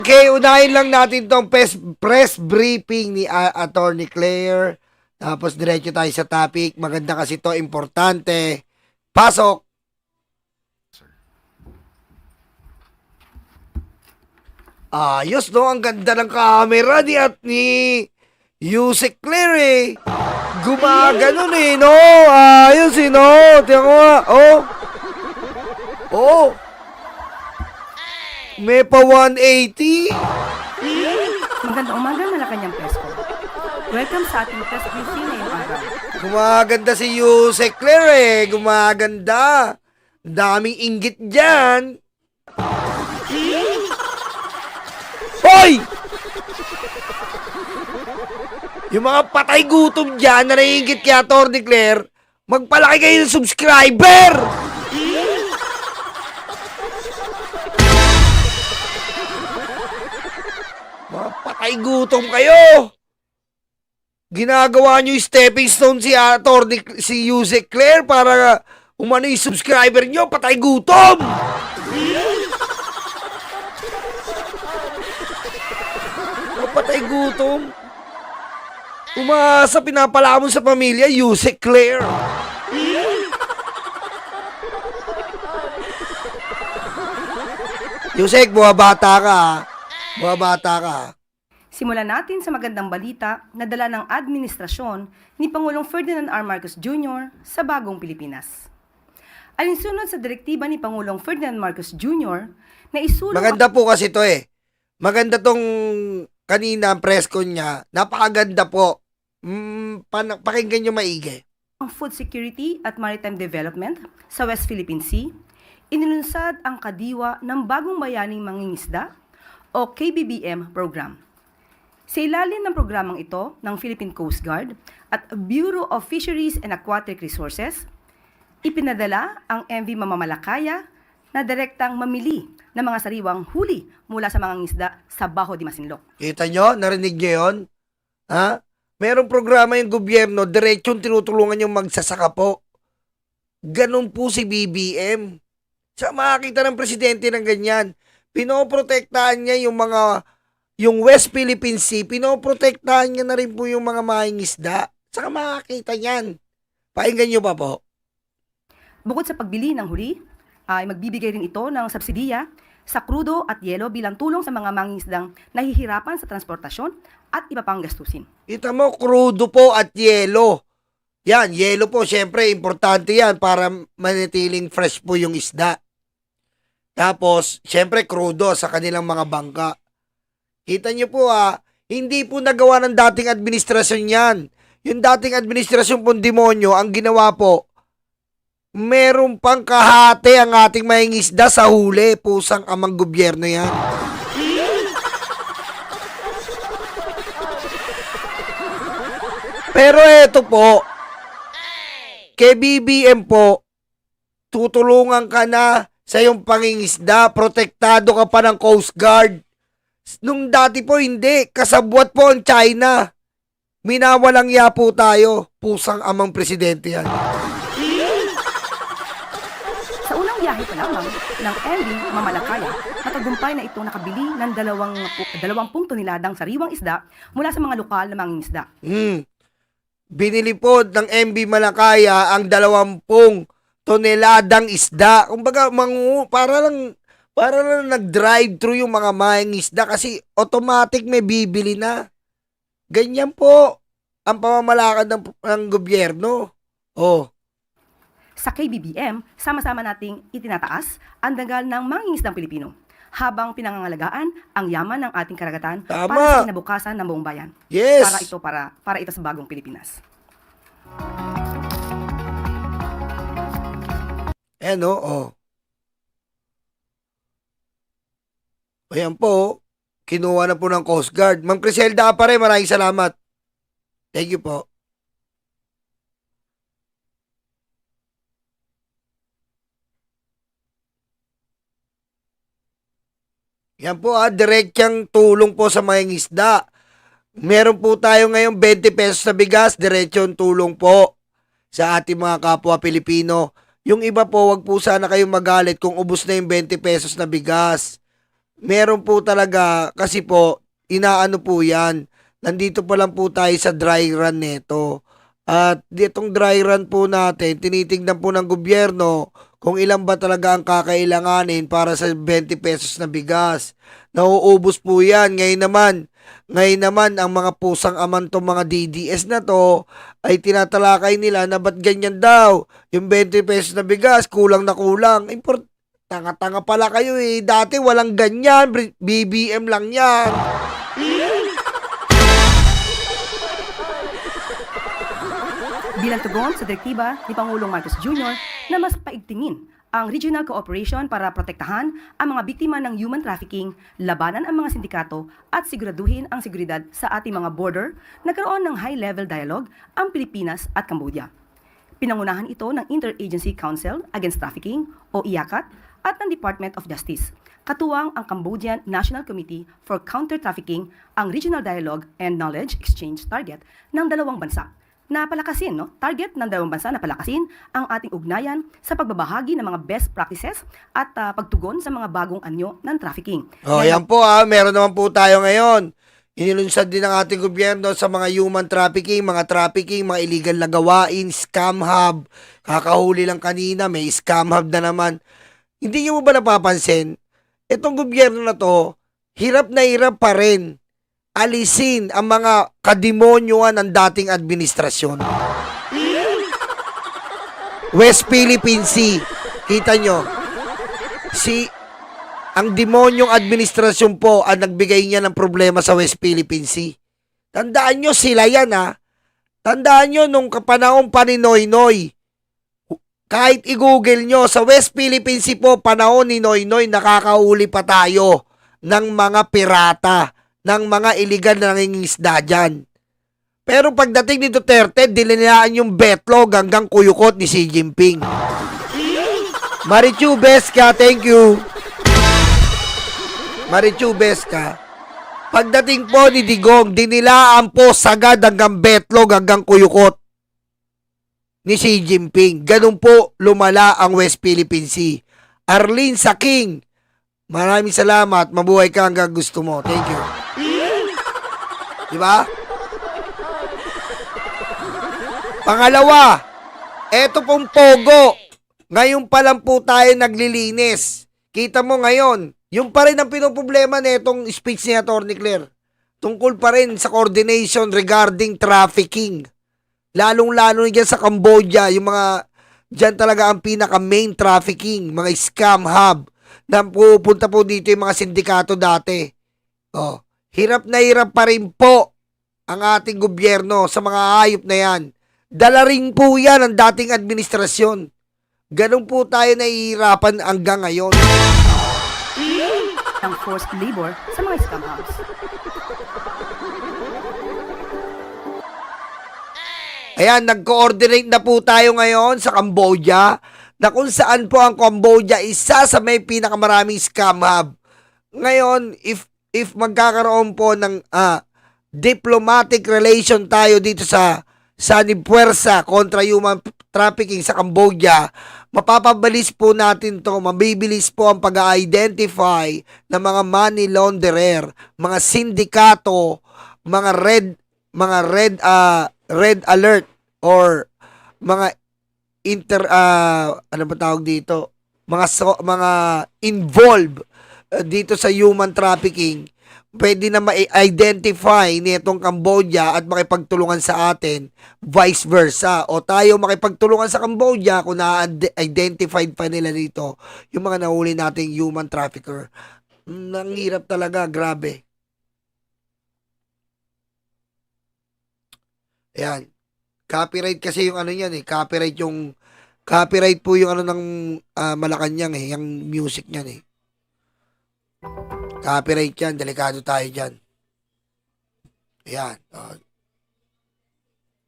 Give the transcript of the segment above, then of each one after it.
Okay, unahin lang natin tong press briefing ni Attorney Claire. Tapos diretso tayo sa topic. Maganda kasi to, importante. Pasok! Ayos, no? Ang ganda ng camera ni Yusek Claire, eh. Gumaganon, eh, no? Ayos, eh, no? Tiyan ko nga. Oh. Oh. May pa 180. Magandang umaga, Malacanang Presko. Welcome sa ating press briefing ngayong araw. Gumaganda si Yusek Claire, eh. Gumaganda. Daming inggit dyan. Hoy! Yung mga patay gutom dyan na naiingit kay Atty. Claire, magpalaki kayo ng subscriber! Mga patay gutom kayo! Ginagawa nyo yung stepping stone si Yusek Claire para umano yung subscriber nyo, patay gutom! Patay gutom. Umasa, pinapalamon sa pamilya, Yusek Claire. Yusek, buhabata ka. Buhabata ka. Simulan natin sa magandang balita na dala ng administrasyon ni Pangulong Ferdinand R. Marcos Jr. sa bagong Pilipinas. Alinsunod sa direktiba ni Pangulong Ferdinand Marcos Jr. na isulong Maganda po kasi to, eh. Maganda tong kanina ang press con niya. Napakaganda po. Pakinggan nyo maigi. ang food security at maritime development sa West Philippine Sea, inilunsad ang kadiwa ng Bagong Bayaning Mangingisda o KBBM program. Sa ilalim ng programang ito ng Philippine Coast Guard at Bureau of Fisheries and Aquatic Resources, ipinadala ang MV Mamamalakaya na direktang mamili ng mga sariwang huli mula sa mga ngisda sa Baho de Masinloc. Kita nyo? Narinig nyo yun? Ha? Merong programa yung gobyerno, diretsong tinutulungan yung magsasaka po. Ganun po si BBM. Sa makakita ng presidente ng ganyan, pinoprotektahan niya yung West Philippine Sea, pinoprotektahan niya na rin po yung mga mangingisda. Saka makakita niyan. Pakinggan nyo pa po. Bukod sa pagbili ng huli, ay magbibigay rin ito ng subsidiya sa krudo at yelo bilang tulong sa mga mangingisdang nahihirapan sa transportasyon at iba pang gastusin. Kita mo, krudo po at yelo. Yan, yelo po, syempre, importante yan para manatiling fresh po yung isda. Tapos, syempre, krudo sa kanilang mga bangka. Kita nyo po hindi po nagawa ng dating administrasyon yan. Yung dating administrasyon pong demonyo, ang ginawa po, meron pang kahate ang ating mangingisda sa huli. Pusang amang gobyerno yan. Pero eto po, kay BBM po, tutulungan ka na sa iyong pangingisda, protektado ka pa ng Coast Guard. Nung dati po hindi, kasabwat po ang China. Minawalang ya po tayo. Pusang amang presidente yan. Sa unang biyahe pa lamang ng MV Mamalakaya, matagumpay na itong nakabili ng 20 toneladang sariwang isda mula sa mga lokal na mangingisda. Binili po ng MB Malakaya ang 20 toneladang isda. Kumbaga, para lang nag-drive through yung mga mangingisda kasi automatic may bibili na. Ganyan po ang pamamalakad ng gobyerno. Oh. Sa KBBM, sama-sama nating itinataas ang dagal ng mangingisdang Pilipino habang pinangangalagaan ang yaman ng ating karagatan Tama. para sa kinabukasan ng buong bayan. Yes. Para ito sa bagong Pilipinas. Ayan oh. Ayan po, kinuha na po ng Coast Guard. Ma'am Criselda pa rin, maraming salamat. Thank you po. Yan po direktang tulong po sa mga isda. Meron po tayo ngayong 20 pesos na bigas, diretsong tulong po sa ating mga kapwa Pilipino. Yung iba po, wag po sana kayong magalit kung ubos na yung 20 pesos na bigas. meron po talaga, kasi po, inaano po yan. Nandito pa lang po tayo sa dry run neto. At ditong dry run po natin, tinitignan po ng gobyerno kung ilan ba talaga ang kakailanganin para sa 20 pesos na bigas. Nauubos po yan. Ngayon naman, ang mga pusang aman to, mga DDS na to, ay tinatalakay nila na ba't ganyan daw. Yung 20 pesos na bigas, kulang na kulang. Tanga-tanga pala kayo eh. Dati walang ganyan. BBM lang yan. Bilang tugon sa direktiba ni Pangulong Marcos Jr. na mas paigtingin ang regional cooperation para protektahan ang mga biktima ng human trafficking, labanan ang mga sindikato at siguraduhin ang seguridad sa ating mga border, nagkaroon ng high-level dialogue ang Pilipinas at Cambodia. Pinangunahan ito ng Interagency Council Against Trafficking o IACAT at ng Department of Justice. Katuwang ang Cambodian National Committee for Counter-Trafficking ang Regional Dialogue and Knowledge Exchange target ng dalawang bansa na palakasin, target ng dalawang bansa na palakasin ang ating ugnayan sa pagbabahagi ng mga best practices at pagtugon sa mga bagong anyo ng trafficking. Yan po meron naman po tayo ngayon. Inilunsad din ng ating gobyerno sa mga human trafficking, mga illegal na gawain, scam hub. Kakahuli lang kanina, may scam hub na naman. Hindi niyo mo ba napapansin? Itong gobyerno na to, hirap na hirap pa rin alisin ang mga kademonyoan ng dating administrasyon. West Philippine Sea, kita nyo, ang demonyong administrasyon po ang nagbigay niya ng problema sa West Philippine Sea. Tandaan nyo, sila yan Tandaan nyo, nung kapanahon pa ni Noynoy, kahit i-google nyo, sa West Philippine Sea po, panahon ni Noynoy, nakakauli pa tayo ng mga pirata, ng mga illegal na nangingisda dyan. Pero pagdating ni Duterte, dilineaan yung betlog hanggang kuyukot ni Xi Jinping. Marichu Beska, thank you. Marichu Beska. Pagdating po ni Digong, dinilaan po sagad hanggang betlog hanggang kuyukot ni Xi Jinping. Ganun po lumala ang West Philippine Sea. Arlene Saking, maraming salamat. Mabuhay ka hanggang gusto mo. Thank you. Diba? Pangalawa, eto pong Pogo. Ngayon pa lang po tayo naglilinis. Kita mo ngayon, yung pa rin ang pinoproblema nitong speech ni Atty. Claire. Tungkol pa rin sa coordination regarding trafficking. Lalong-lalo dyan sa Cambodia, yung mga, dyan talaga ang pinaka-main trafficking, mga scam hub, na pupunta po dito yung mga sindikato dati. Hirap na hirap pa rin po ang ating gobyerno sa mga hayop na yan. Dala rin po yan ang dating administrasyon. Ganun po tayo nahihirapan hanggang ngayon. Ang forced labor sa mga scam hubs. Ayan, nag-coordinate na po tayo ngayon sa Cambodia, na kung saan po ang Cambodia isa sa may pinakamaraming scam hub. Ngayon, if magkakaroon po ng diplomatic relation tayo dito sa Puwersa kontra human trafficking sa Cambodia, mapapabilis po natin to, mabibilis po ang pag-identify ng mga money launderer, mga sindikato, mga red alert or mga ano ba tawag dito? Mga involved dito sa human trafficking. Pwede na ma-identify nitong Cambodia at makipagtulungan sa atin, vice versa. O tayo makipagtulungan sa Cambodia kung na-identified pa nila dito yung mga nahuli nating human trafficker. Nanghirap talaga, grabe. Ayan. Copyright kasi yung ano yan Copyright po yung ano ng Malacanang yung music niyan Copyright yan, delikado tayo dyan. Ayan.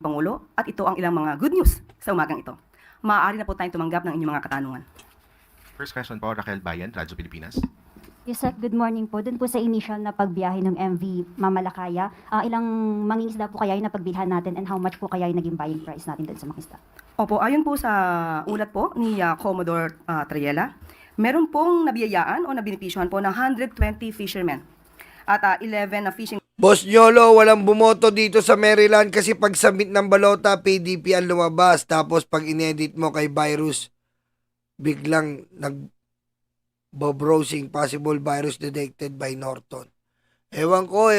Pangulo, at ito ang ilang mga good news sa umagang ito. Maaari na po tayong tumanggap ng inyong mga katanungan. First question po, Raquel Bayan, Radyo Pilipinas. Yes, sir. Good morning po. Doon po sa initial na pagbiyahe ng MV Mamalakaya, ilang mangingisda po kaya yung napagbilhan natin and how much po kaya yung naging buying price natin doon sa mangingisda? Opo, ayon po sa ulat po ni Commodore Triella, Meron pong nabiyayaan o nabinipisyohan po ng 120 fishermen at 11 na fishing Boss Nyolo, walang bumoto dito sa Maryland kasi pag submit ng balota, PDP ang lumabas. Tapos pag inedit mo kay virus, biglang nag-browsing possible virus detected by Norton. Ewan ko.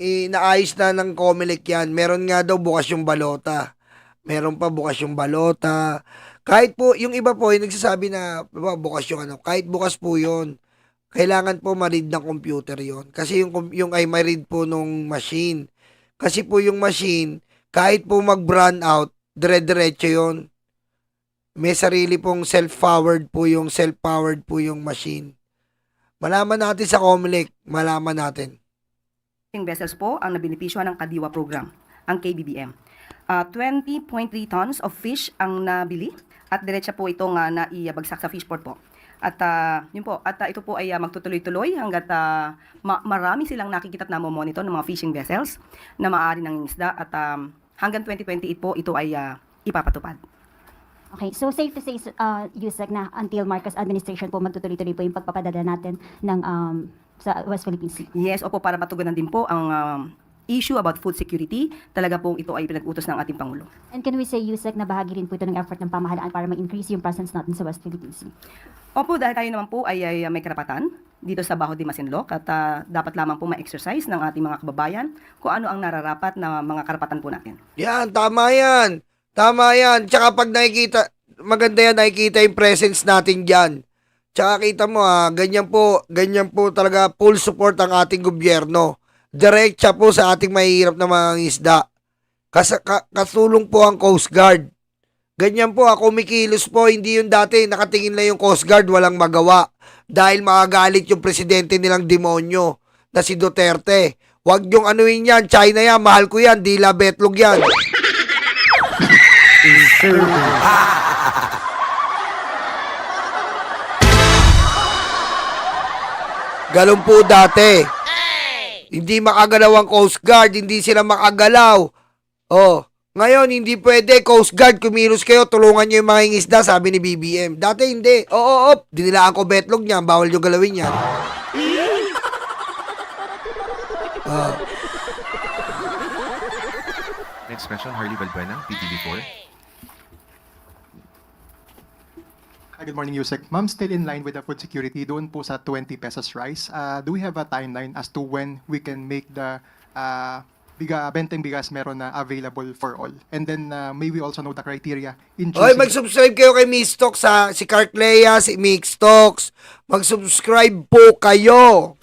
Inaayos na ng Comelec yan. Meron nga daw bukas yung balota. Meron pa bukas yung balota. Kahit po, yung iba po, yung nagsasabi na bukas yung kahit bukas po yun, kailangan po ma-read ng computer yon. Kasi yung ay ma-read po nung machine. Kasi po yung machine, kahit po mag-brown out, dire-diretso yon. May sarili pong self-powered po yung machine. Malaman natin sa Comelec, malaman natin. vessels po ang nabinipisyohan ng Kadiwa program, ang KBBM. 20.3 tons of fish ang nabili at diretsa po itong naibagsak sa fishport po. At yun po, at ito po ay magtutuloy-tuloy hanggat marami silang nakikita at namomonitor ng mga fishing vessels na maaari ng isda at hanggang 2028 po ito ay ipapatupad. Okay, so safe to say, Yusek, na until Marcos administration po magtutuloy-tuloy po yung pagpapadala natin ng sa West Philippine Sea. Yes, opo, para matugunan din po ang issue about food security, talaga pong ito ay pinag-utos ng ating Pangulo. And can we say, Yusek, na bahagi rin po ito ng effort ng pamahalaan para ma-increase yung presence natin sa West Philippine Sea? Opo, dahil tayo naman po ay may karapatan dito sa Baho de Masinloc at dapat lamang po ma-exercise ng ating mga kababayan kung ano ang nararapat na mga karapatan po natin. Yan, tama yan. Tama yan. Tsaka pag nakikita, maganda yan, nakikita yung presence natin dyan. Tsaka kita mo ganyan po talaga full support ang ating gobyerno. Diretsa po sa ating mahihirap na mga isda. Katulong po ang Coast Guard. Ganyan po, kumikilos po, hindi yung dati, nakatingin lang yung Coast Guard, walang magawa. Dahil makagalit yung presidente nilang demonyo na si Duterte. Huwag yung anuin yan, China yan, mahal ko yan, dila betlog yan. Galon po dati. Hindi makagalaw ang Coast Guard, hindi sila makagalaw. Oh, ngayon hindi pwede, Coast Guard, kumilos kayo, tulungan nyo yung mga ingisda, sabi ni BBM. Dati hindi. Dinilaan ko betlog niyan, bawal yung galawin yan. Next question, Harley Balbuena, PTV4. Good morning, Yusek. Ma'am, still in line with the food security, doon po sa 20 pesos rice, do we have a timeline as to when we can make the benteng bigas meron na available for all? And then, may we also know the criteria in Oy, choosing... mag-subscribe kayo kay Mixtox si Cartlea, si Mixtox. Mag-subscribe po kayo.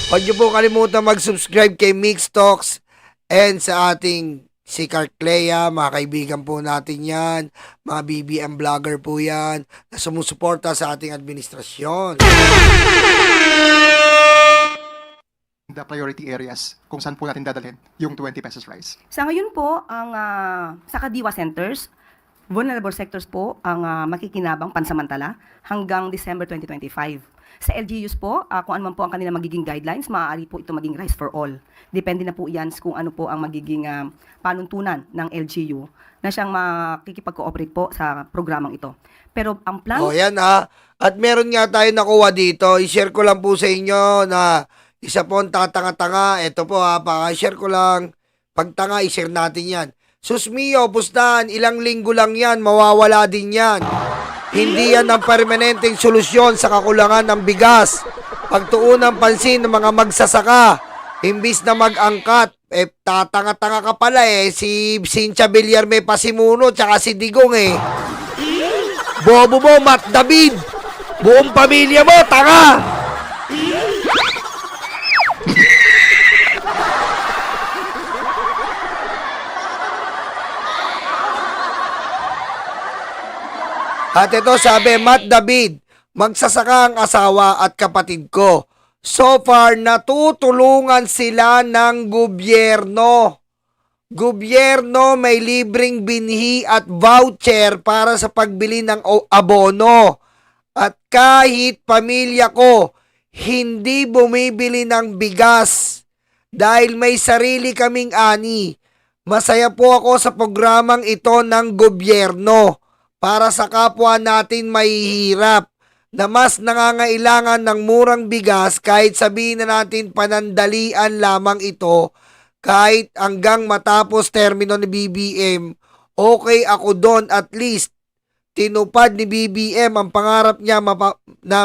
Huwag niyo po kalimutan mag-subscribe kay Mixtox and sa ating si Cartlea, mga kaibigan po natin yan, mga BBM vlogger po yan, na sumusuporta sa ating administrasyon. the priority areas kung saan po natin dadalhin yung 20 pesos rice. Sa ngayon po, ang sa Kadiwa Centers, vulnerable sectors po ang makikinabang pansamantala hanggang December 2025. Sa LGUs po, kung ano man po ang kanilang magiging guidelines, maaari po ito maging rice for all. Depende na po yan kung ano po ang magiging panuntunan ng LGU na siyang makikipag-cooperate po sa programang ito. Pero ang plan... O yan At meron nga tayo nakuha dito. I-share ko lang po sa inyo na isa po ang tatanga-tanga. Ito po paka-share ko lang. Pag tanga, i-share natin yan. Susmiyo, pustahan, ilang linggo lang yan, mawawala din yan. Hindi yan ang permanenteng solusyon sa kakulangan ng bigas. Pagtuunan pansin ng mga magsasaka, imbis na mag-angkat, tatanga-tanga ka pala si Cynthia Villar may pasimuno, tsaka si Digong Bobo mo, Matt David, buong pamilya mo, tanga! At ito sabi, Matt David, magsasaka ang asawa at kapatid ko. So far, natutulungan sila ng gobyerno. Gobyerno may libreng binhi at voucher para sa pagbili ng abono. At kahit pamilya ko, hindi bumibili ng bigas dahil may sarili kaming ani. Masaya po ako sa programang ito ng gobyerno. para sa kapwa natin mahihirap na mas nangangailangan ng murang bigas kahit sabihin na natin panandalian lamang ito kahit hanggang matapos termino ni BBM, okay ako doon. At least tinupad ni BBM ang pangarap niya na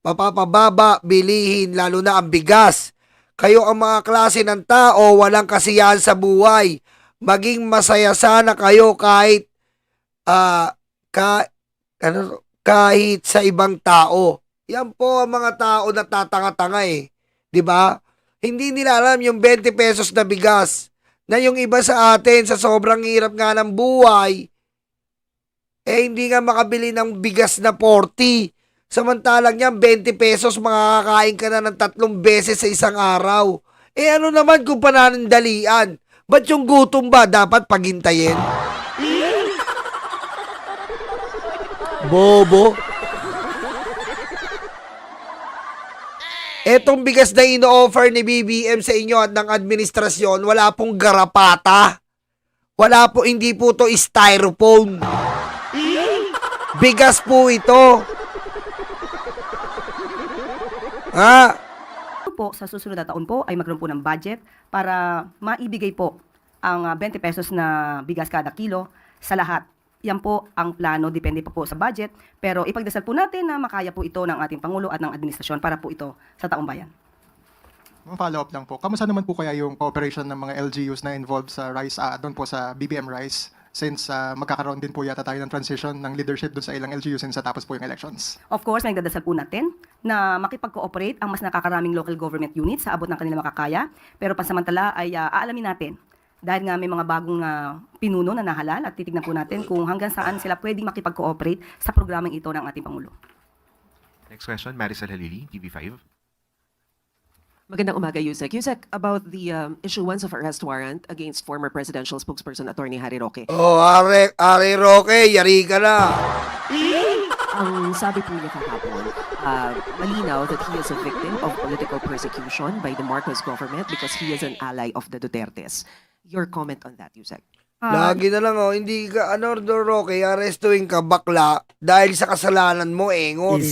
mapapababa bilihin lalo na ang bigas. Kayo ang mga klase ng tao walang kasiyahan sa buhay. Maging masaya sana kayo kahit kahit sa ibang tao. Yan po ang mga tao na tatanga-tanga eh. 'Di ba? Hindi nila alam yung 20 pesos na bigas na yung iba sa atin sa sobrang hirap nga ng buhay hindi nga makabili ng bigas na 40. Samantalang yan 20 pesos makakakain ka na ng 3 beses sa isang araw. Ano naman kung pananandalian? Ba't yung gutom ba dapat paghintayin? Bobo. Etong bigas na ino-offer ni BBM sa inyo at ng administrasyon, wala pong garapata. Hindi po to styrofoam. Bigas po ito. Ha? Po, sa susunod na taon po ay magkaroon po ng budget para maibigay po ang 20 pesos na bigas kada kilo sa lahat. Yan po ang plano, depende pa po sa budget. Pero ipagdasal po natin na makaya po ito ng ating Pangulo at ng administrasyon para po ito sa taong bayan. Follow-up lang po. Kamusta naman po kaya yung cooperation ng mga LGUs na involved sa RICE, doon po sa BBM RICE, since magkakaroon din po yata tayo ng transition ng leadership doon sa ilang LGUs since tapos po yung elections? Of course, nagdadasal po natin na makipag-cooperate ang mas nakakaraming local government units sa abot ng kanilang makakaya. Pero pansamantala ay aalamin natin dahil nga may mga bagong pinuno na nahalal at titignan po natin kung hanggang saan sila pwedeng makipag-cooperate sa programang ito ng ating Pangulo. Next question, Maricel Halili, TV5. Magandang umaga, Yusek. Yusek, about the issuance of arrest warrant against former presidential spokesperson Attorney Harry Roque. Oh, Are Roque, yari ka na. Ang sabi po niya kahapon, malinaw that he is a victim of political persecution by the Marcos government because he is an ally of the Dutertes. Your comment on that, Yusek? Lagi na lang hindi ka, Roque, arestuin ka, bakla, dahil sa kasalanan mo, engot.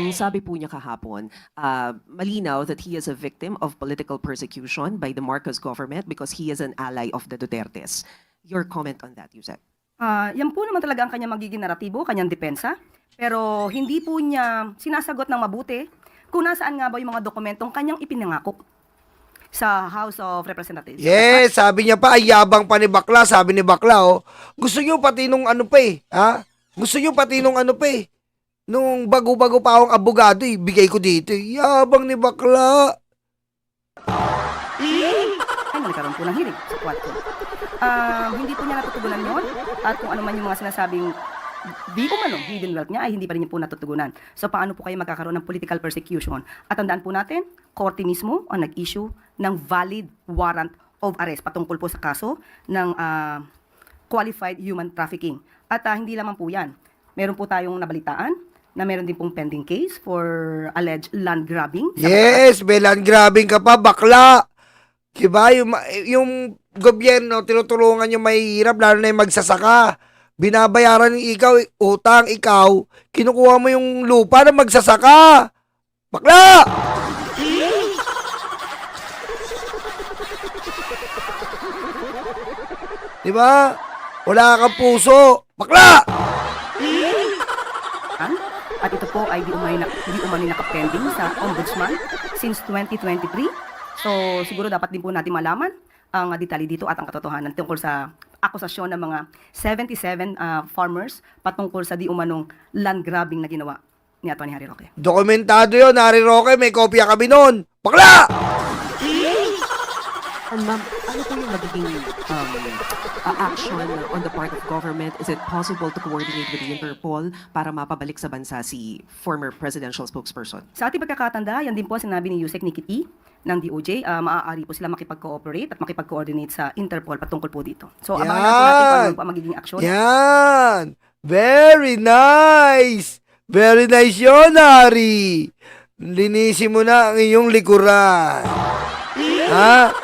Ang sabi po niya kahapon, malinaw that he is a victim of political persecution by the Marcos government because he is an ally of the Dutertes. Your comment on that, Yusek? Yan po naman talaga ang kanyang magiging naratibo, kanyang depensa. Pero hindi po niya sinasagot ng mabuti kung nasaan nga ba yung mga dokumentong kanyang ipinangako sa House of Representatives. Yes, sabi niya pa, ay yabang pa ni bakla, sabi ni bakla, gusto niyo pati nung ano pa ha? Gusto niyo pati nung ano pa nung bago-bago pa akong abogado, bigay ko dito, yabang ni bakla. Ay, nagkaroon po ng hearing sa Quadco. Hindi po niya natutugunan yon at kung ano man yung mga sinasabing di umano, hidden wealth niya ay hindi pa rin niya po natutugunan. So paano po kayo magkakaroon ng political persecution? At tandaan po natin, korte mismo ang nag-issue ng valid warrant of arrest patungkol po sa kaso ng qualified human trafficking. At hindi lamang po yan. Meron po tayong nabalitaan na meron din pong pending case for alleged land grabbing. Yes, may land grabbing ka pa, bakla. Diba, yung gobyerno, tinutulungan yung mahihirap, lalo na yung magsasaka. Binabayaran ng ikaw, utang ikaw, kinukuha mo yung lupa na magsasaka. Bakla! Diba? Wala kang puso. Bakla! At ito po ay di umani nakapending sa Ombudsman since 2023. So siguro dapat din po natin malaman ang detalye dito at ang katotohanan tungkol sa akusasyon ng mga 77 farmers patungkol sa di umanong land grabbing na ginawa ni Atty. Harry Roque. Dokumentado yun, Harry Roque. May kopya kami nun. Bakla! Ma'am, ano po yung magiging action on the part of government? Is it possible to coordinate with the Interpol para mapabalik sa bansa si former presidential spokesperson? Sa ating pagkakatanda, yan din po sinabi ni Yusek Nikki T ng DOJ, maaari po sila makipag-cooperate at makipag-coordinate sa Interpol patungkol po dito. So, abangan natin kung ano po ang magiging aksyon. Yan! Very nice! Very nice yun, Harry! Linisin mo na ang iyong likuran. Ha?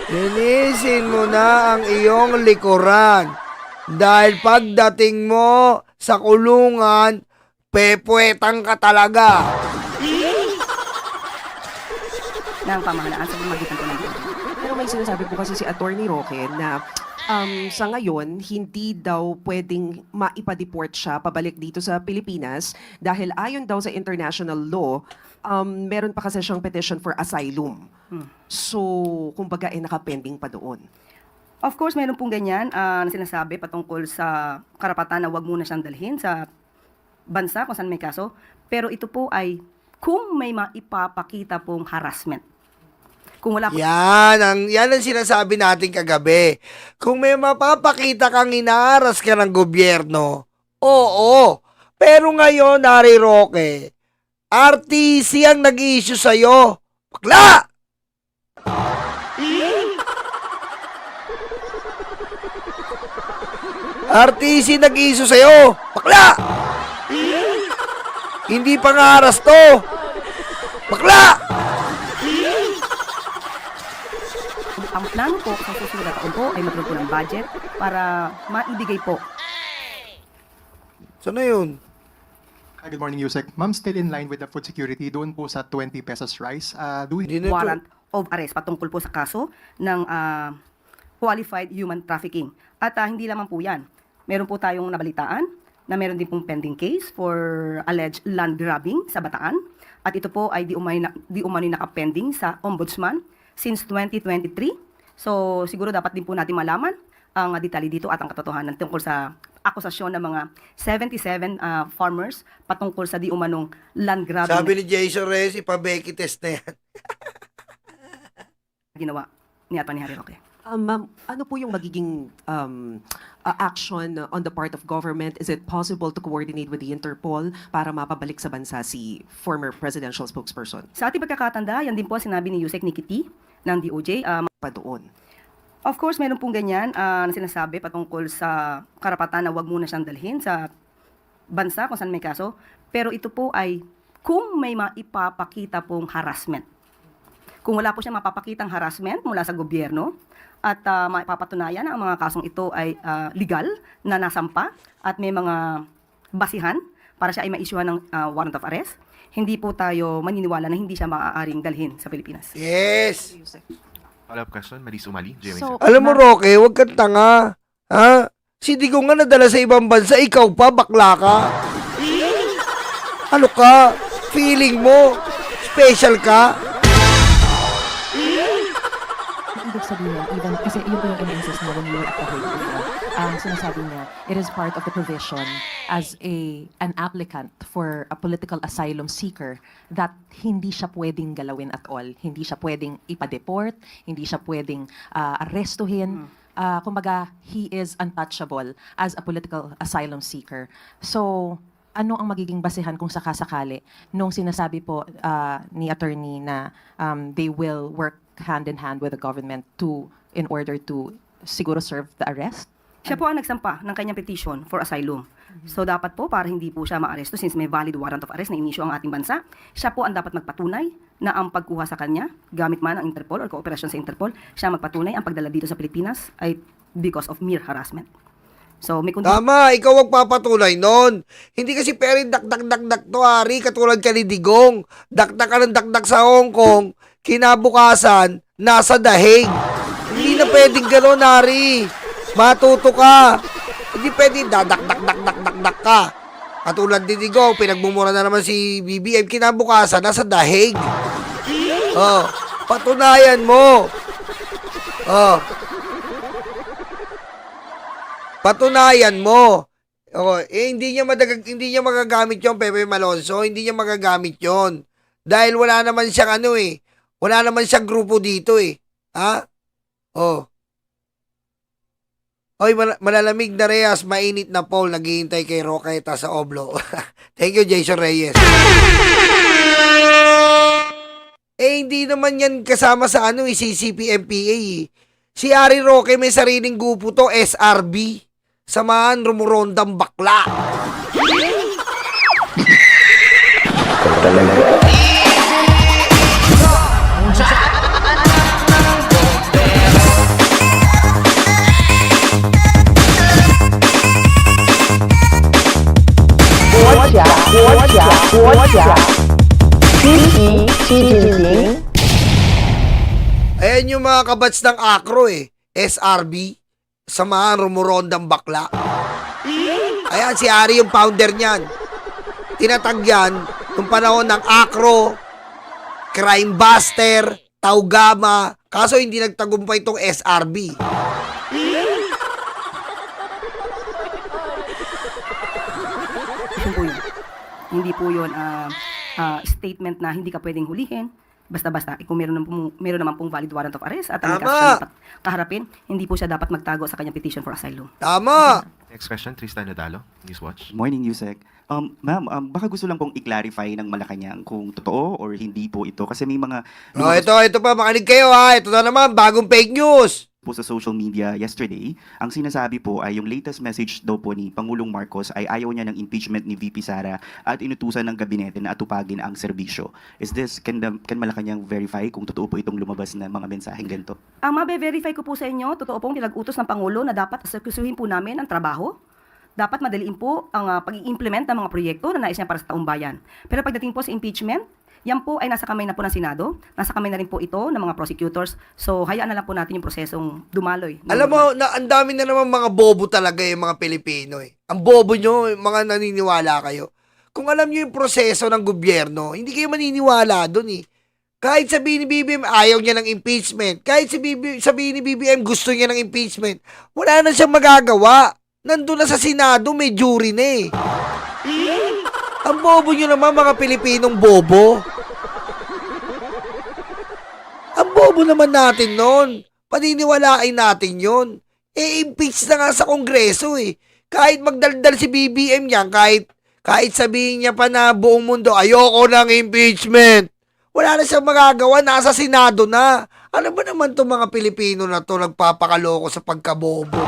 Linisin mo na ang iyong likuran. Dahil pagdating mo sa kulungan, pepwetang ka talaga. ng pamahalaan sa magitan po ng DOJ. Pero may sinasabi po kasi si Attorney Roque na sa ngayon, hindi daw pwedeng maipa-deport siya pabalik dito sa Pilipinas dahil ayon daw sa international law, meron pa kasi siyang petition for asylum. So, kumbaga, nakapending pa doon. Of course, meron pong ganyan na sinasabi patungkol sa karapatan na wag muna siyang dalhin sa bansa kung saan may kaso. Pero ito po ay kung may maipapakita pong harassment. Kung wala po, Yan ang sinasabi natin kagabi. Kung may mapapakita kang inaaras ka ng gobyerno, oo. Pero ngayon, Harry Roque, RTC ang nag-i-issue sa'yo. Bakla! RTC nag-i-issue sa'yo. Bakla! Hindi pa nga aras to. Bakla! ang plano po sa susunod na taon po ay magkaroon po ng budget para maibigay po. Saan na yun? Hi, good morning, Yusek. Ma'am, still in line with the food security, doon po sa 20 pesos rice. Do we Hindi na ito. Warrant of arrest patungkol po sa kaso ng qualified human trafficking. At hindi lamang po yan. Meron po tayong nabalitaan na meron din pong pending case for alleged land grabbing sa Bataan. At ito po ay di umano'y nakapending sa Ombudsman since 2023. So siguro dapat din po natin malaman ang detalye dito at ang katotohanan tungkol sa akusasyon ng mga 77 farmers patungkol sa di umanong land grabbing Sabi ni Jason Reyes, ipa-Becky test na yan. na ginawa ni Atty. Harry Roque. Ma'am, ano po yung magiging action on the part of government? Is it possible to coordinate with the Interpol para mapabalik sa bansa si former presidential spokesperson Sa ating pagkakatanda, yan din po ang sinabi ni Yusek Nikki T ng DOJ. pa doon? Of course, meron pong ganyan na sinasabi patungkol sa karapatan na wag muna siyang dalhin sa bansa kung saan may kaso. Pero ito po ay kung may maipapakita pong harassment. Kung wala po siyang mapapakitang harassment mula sa gobyerno at maipapatunayan na ang mga kasong ito ay legal na nasampa at may mga basihan para siya ay ma-issuehan ng warrant of arrest, hindi po tayo maniniwala na hindi siya maaaring dalhin sa Pilipinas. Yes. Follow-up question, Maris Umali, GMA7. So, Alam mo, Roque, huwag kang tanga. Ha? Si Digong nga nadala sa ibang bansa, ikaw pa, bakla ka. Ano ka? Feeling mo? Special ka? Ibig sabihin, even, kasi yun po yung in-insist niya when we were at the Hague before. Sinasabi niya, it is part of the provision as an applicant for a political asylum seeker that hindi siya pwedeng galawin at all. Hindi siya pwedeng ipa-deport, hindi siya pwedeng arrestuhin. Kumbaga, he is untouchable as a political asylum seeker. So, ano ang magiging basehan kung sakasakali nung sinasabi po ni attorney na they will work hand in hand with the government in order to siguro serve the arrest? Siya po ang nagsampa ng kanyang petition for asylum. So dapat po para hindi po siya maaresto since may valid warrant of arrest na inisyu ang ating bansa, siya po ang dapat magpatunay na ang pagkuha sa kanya gamit man ang Interpol or kooperasyon sa Interpol, siya magpatunay ang pagdala dito sa Pilipinas ay because of mere harassment. So may Tama, ikaw ang papatunay nun. Hindi kasi pwede dakdak to, Ari, katulad ka ni Digong. Dakdak ka ng dakdak sa Hong Kong, kinabukasan, nasa The Hague. Hindi na pwedeng gano'n, Ari. Matuto ka. Hindi pwede dadak ka. Katulad ni Digong, pinagmumura na naman si BBM, kinabukasan, nasa The Hague. Oh, patunayan mo. Oh. Patunayan mo. Hindi niya magagamit 'yon, Pepe Malonzo. Hindi niya magagamit 'yon. Dahil wala naman siyang wala naman siyang grupo dito Ha? Oh. Oy, malalamig na Reyes, mainit na Paul, naghihintay kay Roqueta sa Oblo. Thank you, Jason Reyes. Hindi naman yan kasama sa CCP-MPA. Si Harry Roque may sariling grupo to, SRB. Samahan rumurondang bakla. talaga. Ayan yung mga kabats ng Acro eh. SRB. Samahan rumurondang bakla. Ayan, si Ari yung founder niyan. Tinatag yan nung panahon ng Acro, Crime Buster, Taugama. Kaso hindi nagtagumpay itong SRB. Yun po yun. Hindi po yun statement na hindi ka pwedeng hulihin. Basta-basta, kung meron naman pong valid warrant of arrest at ang Tama. kaso dapat kaharapin, hindi po siya dapat magtago sa kanyang petition for asylum. Tama! Next question, Tristan Nadalo, Newswatch. Morning, Yusek. Ma'am, baka gusto lang pong i-clarify ng Malacanang kung totoo or hindi po ito. Kasi may mga Oh, ito pa, makinig kayo ha. Ito na naman, bagong fake news. po sa social media yesterday. Ang sinasabi po ay yung latest message daw po ni Pangulong Marcos ay ayaw niya ng impeachment ni VP Sara at inutusan ng gabinete na atupagin ang serbisyo. Is this, can Malacanang verify kung totoo po itong lumabas na mga mensaheng ganito? Ang mabe-verify ko po sa inyo, totoo pong pinag-utos ng Pangulo na dapat aserkusuhin po namin ang trabaho. Dapat madaliin po ang pag-i-implement ng mga proyekto na nais niya para sa taong bayan. Pero pagdating po sa impeachment, yan po ay nasa kamay na po ng Senado. Nasa kamay na rin po ito ng mga prosecutors. So, hayaan na lang po natin yung prosesong dumaloy. Alam mo, ang dami na naman mga bobo talaga yung mga Pilipino eh. Ang bobo nyo, yung mga naniniwala kayo. Kung alam nyo yung proseso ng gobyerno, hindi kayo maniniwala dun eh. Kahit sabihin ni BBM, ayaw niya ng impeachment. Kahit sabihin ni BBM, gusto niya ng impeachment. Wala na siyang magagawa. Nandun na sa Senado, may jury na eh. Ang bobo nyo naman mga Pilipinong bobo. Ang bobo naman natin nun. Paniniwalain natin yon. Impeach na nga sa Kongreso eh. Kahit magdaldal si BBM yan, kahit sabihin niya pa na buong mundo, ayoko ng impeachment. Wala na siyang magagawa, nasa Senado na. Ano ba naman itong mga Pilipino na to nagpapakaloko sa pagkabobo?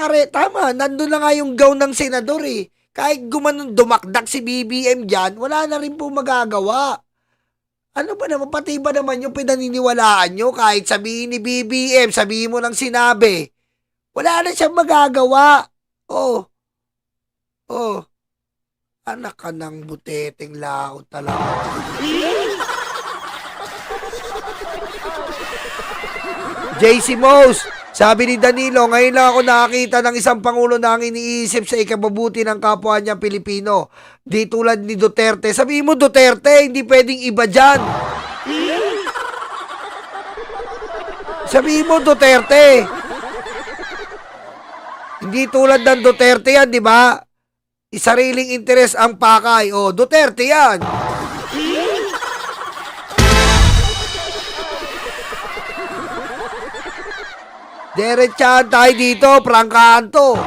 Tama, nandun na nga yung gown ng senador eh. Kahit dumakdak si BBM dyan, wala na rin po magagawa. Ano ba naman, pati ba naman yung pinaniniwalaan nyo? Kahit sabihin ni BBM, sabihin mo ng sinabi, wala na siyang magagawa. Oh, anak ka ng buteteng lao talaga. JC Mose, sabi ni Danilo, ngayon lang ako nakakita ng isang pangulo na ang iniisip sa ikababuti ng kapwa niya Pilipino. Di tulad ni Duterte. Sabihin mo Duterte, hindi pwedeng iba dyan. Sabihin mo Duterte. Hindi tulad ng Duterte yan, di ba? Isariling interes ang pakay. O, Duterte yan. Diretsahan tayo dito, prangkahan to.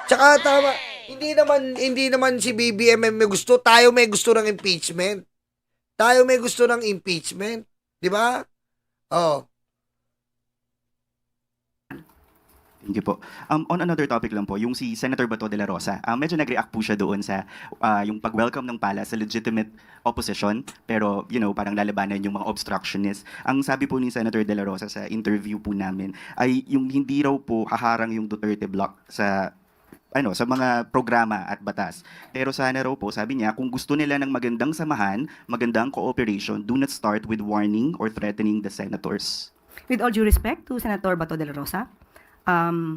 Tsaka tama, hindi naman si BBM may gusto, tayo may gusto ng impeachment. Tayo may gusto ng impeachment, 'di ba? Oh. Thank you po. On another topic lang po, yung si Senator Bato de la Rosa, medyo nag-react po siya doon sa yung pag-welcome ng pala sa legitimate opposition, pero parang lalabanan yung mga obstructionists. Ang sabi po ni Senator de la Rosa sa interview po namin ay yung hindi raw po haharang yung Duterte block sa mga programa at batas. Pero sana raw po, sabi niya, kung gusto nila ng magandang samahan, magandang cooperation, do not start with warning or threatening the senators. With all due respect to Senator Bato de la Rosa,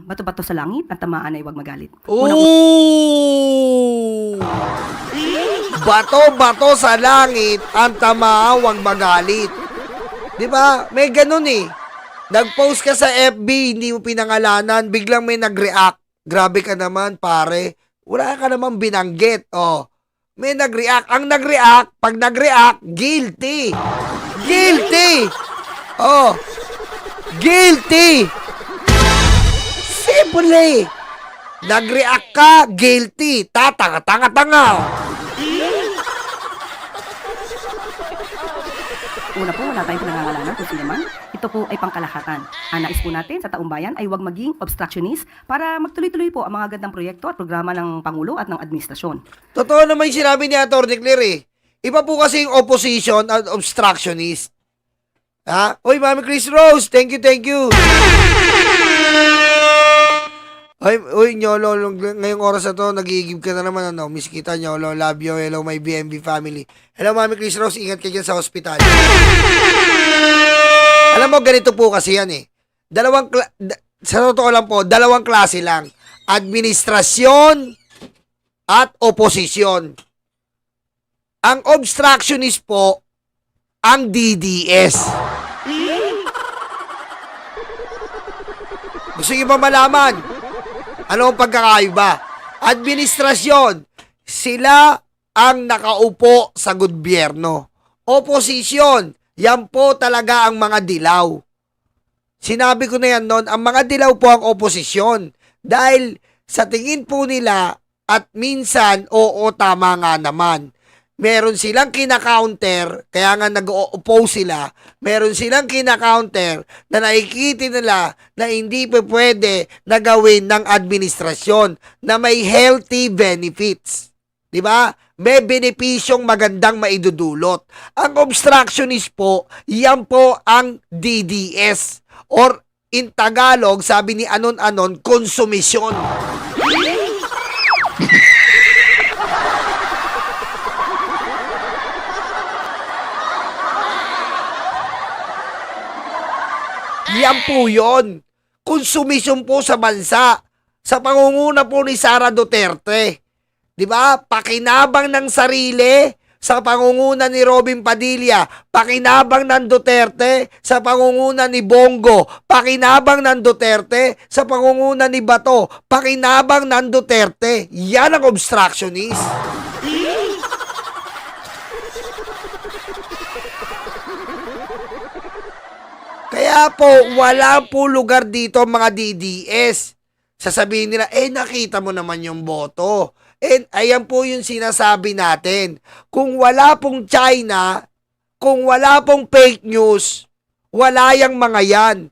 bato-bato sa langit at tamaan ay huwag magalit. Ooh! Bato-bato sa langit, ang tamaan huwag magalit. Di ba? May ganun eh. Nag-post ka sa FB, hindi mo pinangalanan, biglang may nag-react. Grabe ka naman, pare. Wala ka naman binanggit. Oh. May nag-react. Ang nag-react, pag nag-react, guilty. Guilty! Oh. Guilty! Simple. Nag-react ka, guilty. Tatanga-tanga-tanga. wala tayong pinangangalanan kung sino man. Ito po ay pangkalahatan. Ang nais po natin sa taong bayan ay huwag maging obstructionist para magtuloy-tuloy po ang mga gandang proyekto at programa ng Pangulo at ng administrasyon. Totoo naman yung sinabi ni Atty. Claire eh. Iba po kasi yung opposition at obstructionist. Ha? Oy, Mami Chris Rose, thank you, thank you. Oy, Nyolo, ngayong oras na to, nagigib ka na naman, ano, miss kita, Nyolo, love you, hello, my BMB family. Hello, Mami Chris Rose, ingat ka dyan sa hospital. Alam mo, ganito po kasi yan eh. Sa totoo lang po, dalawang klase lang. Administrasyon at oposisyon. Ang obstructionist po, ang DDS. Gusto niyo ba malaman? Ano ang pagkakaiba? Administrasyon, sila ang nakaupo sa gobyerno. Oposisyon, yan po talaga ang mga dilaw. Sinabi ko na yan noon, ang mga dilaw po ang oposisyon. Dahil sa tingin po nila, at minsan, oo, tama nga naman. Meron silang kinaka-counter, kaya nga nag-oppose sila. Meron silang kinaka-counter na nakikita nila na hindi pa pwede na gawin ng administrasyon na may healthy benefits. Di ba? May benepisyong magandang maidudulot. Ang obstructionist po, yan po ang DDS. Or in Tagalog, sabi ni Anon-Anon, konsumisyon. Yan po yun. Konsumisyon po sa bansa. Sa pangunguna po ni Sara Duterte. Di ba? Pakinabang ng sarili sa pangunguna ni Robin Padilla. Pakinabang ng Duterte sa pangunguna ni Bongo. Pakinabang ng Duterte sa pangunguna ni Bato. Pakinabang ng Duterte. Yan ang obstructionist. Kaya po, wala po lugar dito mga DDS. Sasabihin nila, nakita mo naman yung boto. Ayan po yung sinasabi natin. Kung wala pong China, kung wala pong fake news, wala yang mga yan.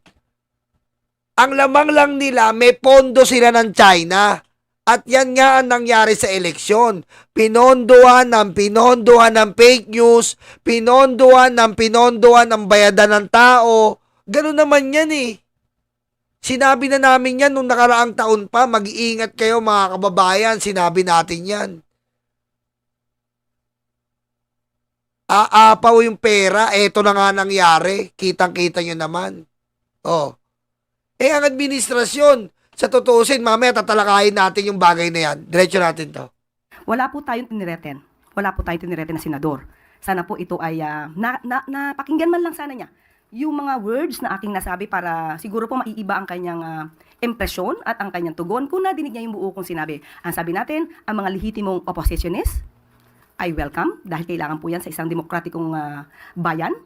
Ang lamang lang nila, may pondo sila ng China. At yan nga ang nangyari sa eleksyon. Pinondohan ng fake news, pinondohan ng bayadan ng tao. Ganun naman yan eh. Sinabi na namin yan nung nakaraang taon pa, mag-iingat kayo mga kababayan, sinabi natin yan. Aapaw yung pera, eto na nga nangyari, kitang-kita nyo naman. Oh. Ang administrasyon, sa tutuusin, mamaya tatalakayin natin yung bagay na yan. Diretso natin to. Wala po tayong tinireten. Wala po tayong tinireten na senador. Sana po ito ay napakinggan man lang sana niya yung mga words na aking nasabi para siguro po maiiba ang kanyang impresyon at ang kanyang tugon kung nadinig niya yung buo kong sinabi. Ang sabi natin, ang mga lehitimong oppositionist ay welcome dahil kailangan po yan sa isang demokratikong bayan.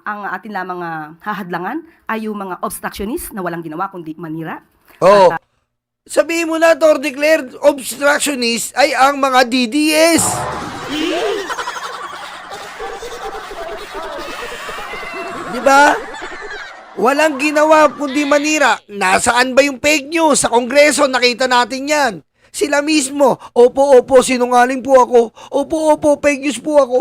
Ang atin lamang hahadlangan ay yung mga obstructionist na walang ginawa kundi manira. Oh. Sabihin mo na, Tor Declare, obstructionist ay ang mga DDS. Diba? Walang ginawa kundi manira. Nasaan ba yung fake news? Sa Kongreso, nakita natin yan. Sila mismo, opo, sinungaling po ako. Opo, fake news po ako.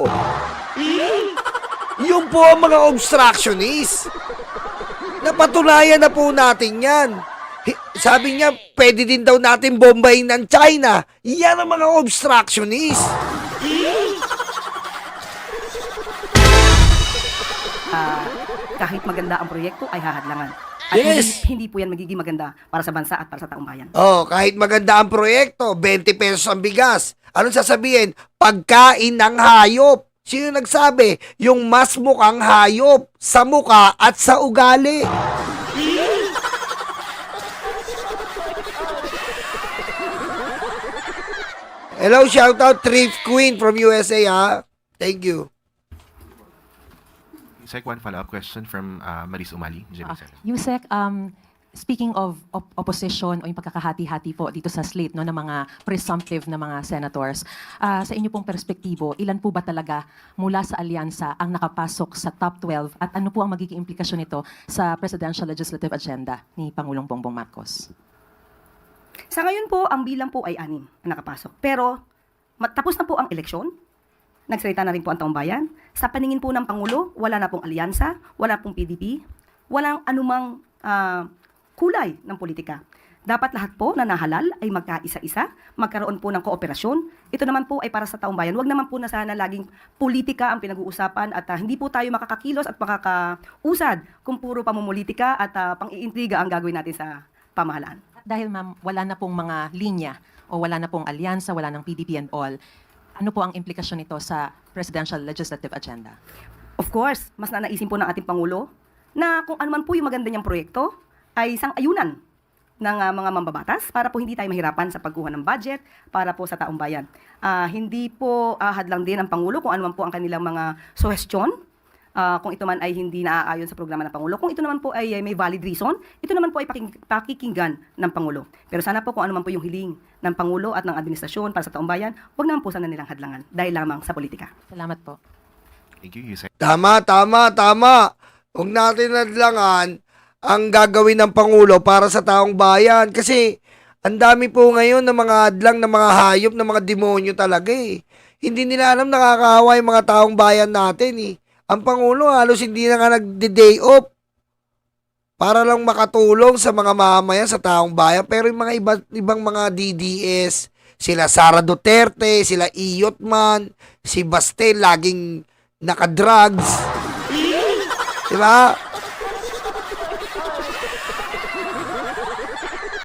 Yung po ang mga obstructionist. Napatunayan na po natin yan. Sabi niya, pwede din daw natin bombayin ng China. Yan ang mga obstructionist. Kahit maganda ang proyekto ay hahadlangan. At Yes. hindi po yan magiging maganda para sa bansa at para sa taong bayan. Oh, kahit maganda ang proyekto, 20 pesos ang bigas. Anong sasabihin? Pagkain ng hayop. Sino nagsabi? Yung mas mukhang hayop sa muka at sa ugali. Hello, shoutout Thrift Queen from USA, ha? Thank you. Sec, one follow-up question from Maris Umali, Jimmy Senate. Yusek, speaking of opposition o yung pagkakahati-hati po dito sa slate no, ng mga presumptive na mga senators, sa inyo pong perspektibo, ilan po ba talaga mula sa alyansa ang nakapasok sa top 12 at ano po ang magiging implikasyon nito sa presidential legislative agenda ni Pangulong Bongbong Marcos? Sa ngayon po, ang bilang po ay 6 na nakapasok. Pero tapos na po ang eleksyon. Nagsalita na rin po ang taong bayan. Sa paningin po ng Pangulo, wala na pong alyansa, wala pong PDP, walang anumang kulay ng politika. Dapat lahat po na nahalal ay magkaisa-isa, magkaroon po ng kooperasyon. Ito naman po ay para sa taong bayan. Huwag naman po na sana laging politika ang pinag-uusapan at hindi po tayo makakakilos at makakausad kung puro pamumulitika at pang-iintriga ang gagawin natin sa pamahalaan. Dahil ma'am, wala na pong mga linya o wala na pong alyansa, wala ng PDP and all, ano po ang implikasyon nito sa presidential legislative agenda? Of course, mas nanaisin po ng ating Pangulo na kung ano man po yung maganda niyang proyekto ay isang ayunan ng mga mambabatas para po hindi tayo mahirapan sa pagkuha ng budget para po sa taong bayan. Hindi po hadlang din ang Pangulo kung ano man po ang kanilang mga suhestyon. Kung ito man ay hindi naaayon sa programa ng Pangulo. Kung ito naman po ay may valid reason, ito naman po ay pakikinggan ng Pangulo. Pero sana po kung ano man po yung hiling ng Pangulo at ng administrasyon para sa taong bayan, huwag naman po sana nilang hadlangan dahil lamang sa politika. Salamat po. Thank you, Yusek. Tama. Huwag natin nadlangan ang gagawin ng Pangulo para sa taong bayan. Kasi ang dami po ngayon ng mga hadlang, ng mga hayop, ng mga demonyo talaga eh. Hindi nila alam nakakaawa yung mga taong bayan natin eh. Ang Pangulo halos hindi na nga nagde-day off para lang makatulong sa mga mamamayan sa taong bayan. Pero yung mga ibang mga DDS, sila Sara Duterte, sila Iyotman, si Bastel, laging nakadrugs. Diba?